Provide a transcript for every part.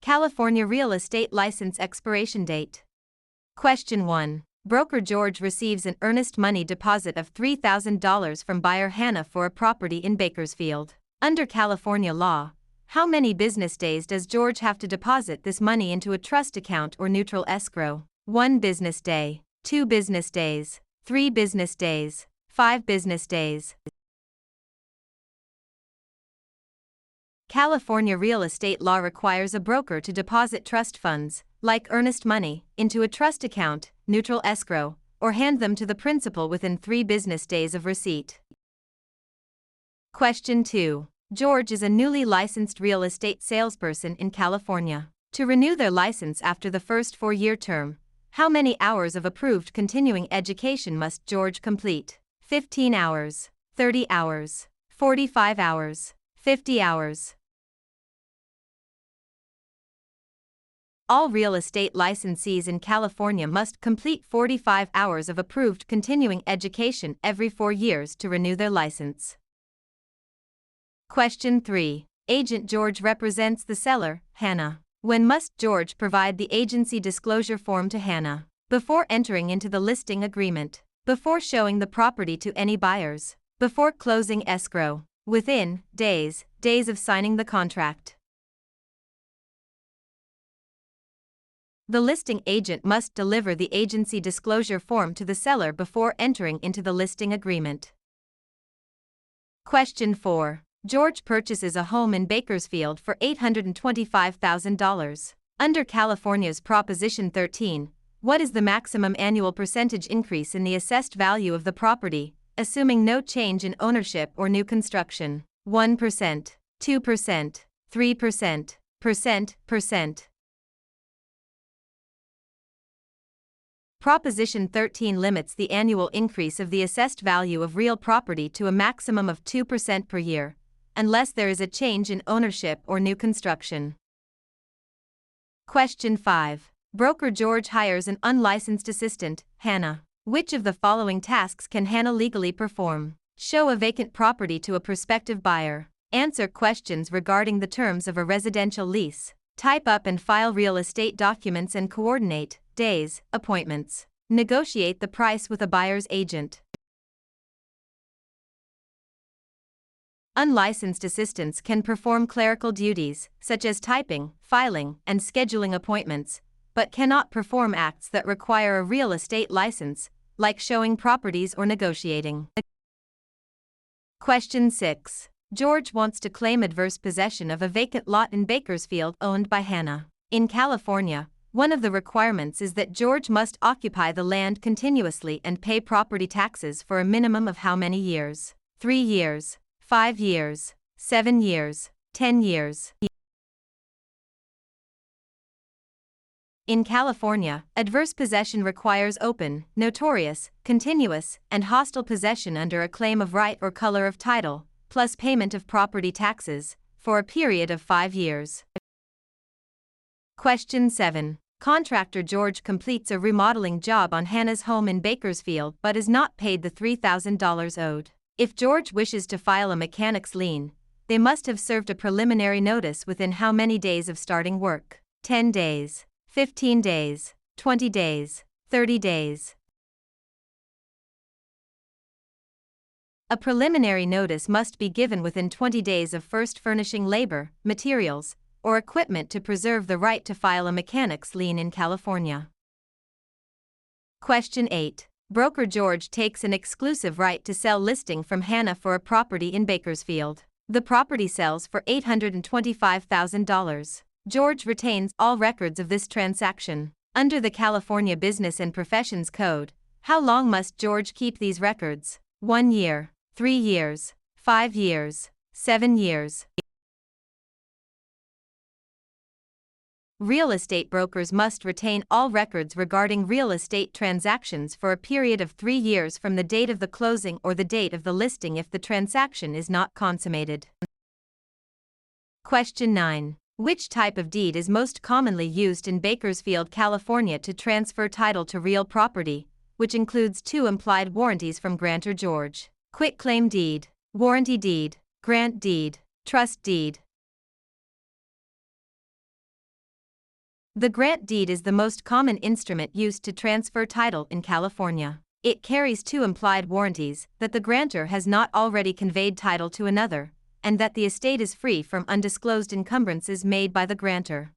California Real Estate License Expiration Date. Question 1. Broker George receives an earnest money deposit of $3,000 from buyer Hannah for a property in Bakersfield. Under California law, how many business days does George have to deposit this money into a trust account or neutral escrow? 1 business day, 2 business days, 3 business days, 5 business days. California real estate law requires a broker to deposit trust funds, like earnest money, into a trust account, neutral escrow, or hand them to the principal within 3 business days of receipt. Question 2. George is a newly licensed real estate salesperson in California. To renew their license after the first 4-year term, how many hours of approved continuing education must George complete? 15 hours, 30 hours, 45 hours, 50 hours. All real estate licensees in California must complete 45 hours of approved continuing education every 4 years to renew their license. Question 3. Agent George represents the seller, Hannah. When must George provide the agency disclosure form to Hannah? Before entering into the listing agreement, before showing the property to any buyers, before closing escrow, within days of signing the contract. The listing agent must deliver the agency disclosure form to the seller before entering into the listing agreement. Question 4. George purchases a home in Bakersfield for $825,000. Under California's Proposition 13, what is the maximum annual percentage increase in the assessed value of the property, assuming no change in ownership or new construction? 1%, 2%, 3%, percent. Proposition 13 limits the annual increase of the assessed value of real property to a maximum of 2% per year, unless there is a change in ownership or new construction. Question 5. Broker George hires an unlicensed assistant, Hannah. Which of the following tasks can Hannah legally perform? Show a vacant property to a prospective buyer. Answer questions regarding the terms of a residential lease. Type up and file real estate documents and coordinate days, appointments. Negotiate the price with a buyer's agent. Unlicensed assistants can perform clerical duties, such as typing, filing, and scheduling appointments, but cannot perform acts that require a real estate license, like showing properties or negotiating. Question 6. George wants to claim adverse possession of a vacant lot in Bakersfield owned by Hannah. In California, one of the requirements is that George must occupy the land continuously and pay property taxes for a minimum of how many years? 3 years, 5 years, 7 years, 10 years. In California, adverse possession requires open, notorious, continuous, and hostile possession under a claim of right or color of title, plus payment of property taxes, for a period of 5 years. Question 7. Contractor George completes a remodeling job on Hannah's home in Bakersfield but is not paid the $3,000 owed. If George wishes to file a mechanic's lien, they must have served a preliminary notice within how many days of starting work? 10 days, 15 days, 20 days, 30 days. A preliminary notice must be given within 20 days of first furnishing labor, materials, or equipment to preserve the right to file a mechanic's lien in California. Question 8. Broker George takes an exclusive right to sell listing from Hannah for a property in Bakersfield. The property sells for $825,000. George retains all records of this transaction. Under the California Business and Professions Code, how long must George keep these records? 1 year, 3 years, 5 years, 7 years. Real estate brokers must retain all records regarding real estate transactions for a period of 3 years from the date of the closing or the date of the listing if the transaction is not consummated. Question 9. Which type of deed is most commonly used in Bakersfield, California to transfer title to real property, which includes 2 implied warranties from grantor George? Quitclaim deed, warranty deed, grant deed, trust deed. The grant deed is the most common instrument used to transfer title in California. It carries two implied warranties that the grantor has not already conveyed title to another, and that the estate is free from undisclosed encumbrances made by the grantor.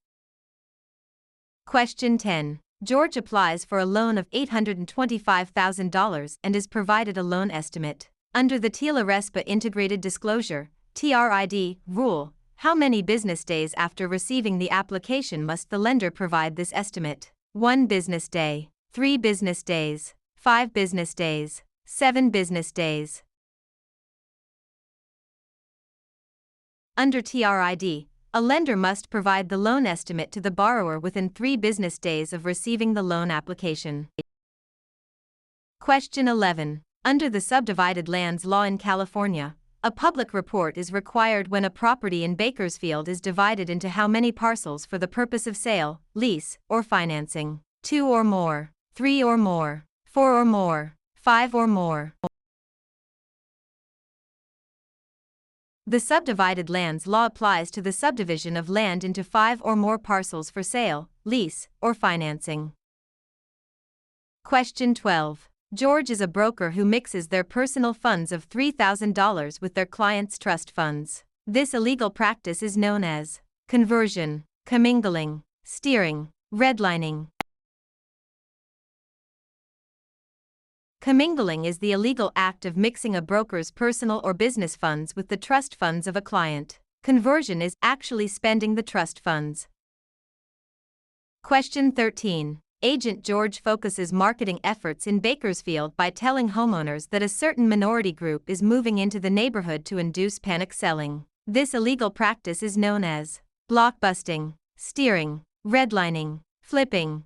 Question 10. George applies for a loan of $825,000 and is provided a loan estimate. Under the TILA-RESPA Integrated Disclosure (TRID) rule, how many business days after receiving the application must the lender provide this estimate? 1 business day, 3 business days, 5 business days, 7 business days. Under TRID, a lender must provide the loan estimate to the borrower within 3 business days of receiving the loan application. Question 11. Under the Subdivided Lands Law in California, a public report is required when a property in Bakersfield is divided into how many parcels for the purpose of sale, lease, or financing? 2 or more, 3 or more, 4 or more, 5 or more. The Subdivided Lands Law applies to the subdivision of land into 5 or more parcels for sale, lease, or financing. Question 12. George is a broker who mixes their personal funds of $3,000 with their clients' trust funds. This illegal practice is known as conversion, commingling, steering, redlining. Commingling is the illegal act of mixing a broker's personal or business funds with the trust funds of a client. Conversion is actually spending the trust funds. Question 13. Agent George focuses marketing efforts in Bakersfield by telling homeowners that a certain minority group is moving into the neighborhood to induce panic selling. This illegal practice is known as blockbusting, steering, redlining, flipping.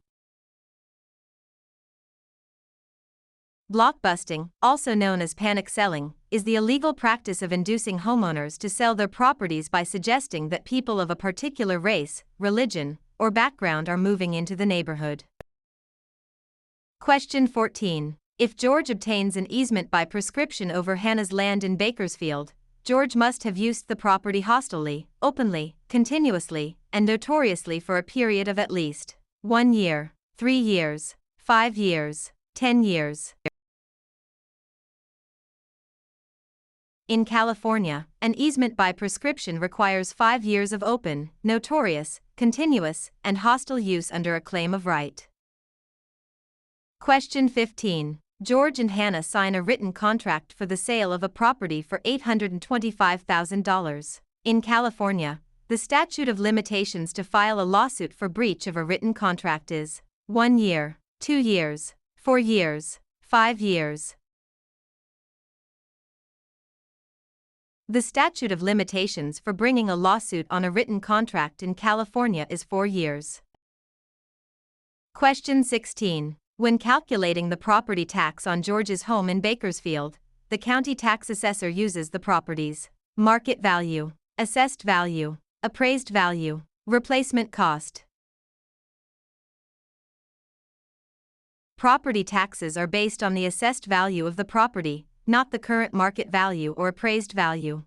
Blockbusting, also known as panic selling, is the illegal practice of inducing homeowners to sell their properties by suggesting that people of a particular race, religion, or background are moving into the neighborhood. Question 14. If George obtains an easement by prescription over Hannah's land in Bakersfield, George must have used the property hostilely, openly, continuously, and notoriously for a period of at least 1 year, 3 years, 5 years, 10 years. In California, an easement by prescription requires 5 years of open, notorious, continuous, and hostile use under a claim of right. Question 15. George and Hannah sign a written contract for the sale of a property for $825,000. In California, the statute of limitations to file a lawsuit for breach of a written contract is 1 year, 2 years, 4 years, 5 years. The statute of limitations for bringing a lawsuit on a written contract in California is 4 years. Question 16. When calculating the property tax on George's home in Bakersfield, the county tax assessor uses the property's market value, assessed value, appraised value, replacement cost. Property taxes are based on the assessed value of the property, not the current market value or appraised value.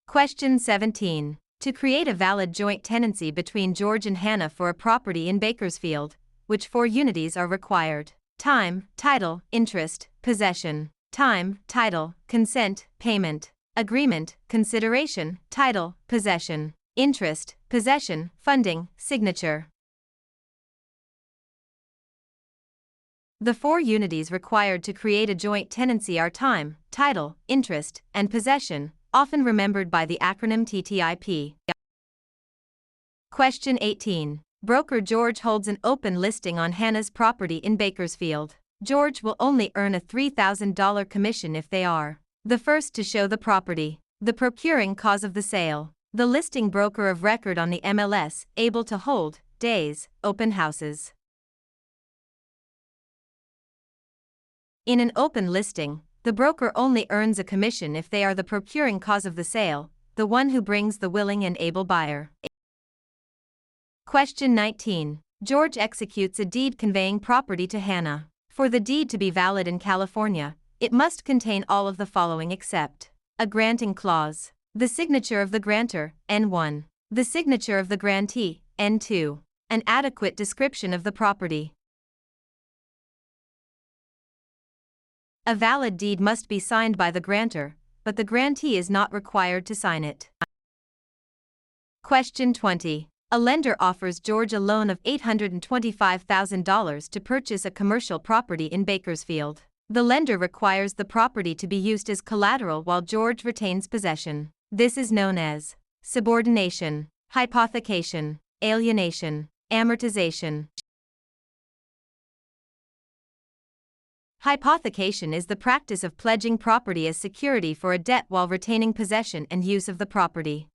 Question 17. To create a valid joint tenancy between George and Hannah for a property in Bakersfield, which 4 unities are required? Time, title, interest, possession. Time, title, consent, payment. Agreement, consideration, title, possession. Interest, possession, funding, signature. The 4 unities required to create a joint tenancy are time, title, interest, and possession, often remembered by the acronym TTIP. Question 18. Broker George holds an open listing on Hannah's property in Bakersfield. George will only earn a $3,000 commission if they are the first to show the property, the procuring cause of the sale, the listing broker of record on the MLS, able to hold days, open houses. In an open listing, the broker only earns a commission if they are the procuring cause of the sale, the one who brings the willing and able buyer. Question 19. George executes a deed conveying property to Hannah. For the deed to be valid in California, it must contain all of the following except a granting clause, the signature of the grantor, N1, the signature of the grantee, N2. An adequate description of the property. A valid deed must be signed by the grantor, but the grantee is not required to sign it. Question 20. A lender offers George a loan of $825,000 to purchase a commercial property in Bakersfield. The lender requires the property to be used as collateral while George retains possession. This is known as subordination, hypothecation, alienation, amortization. Hypothecation is the practice of pledging property as security for a debt while retaining possession and use of the property.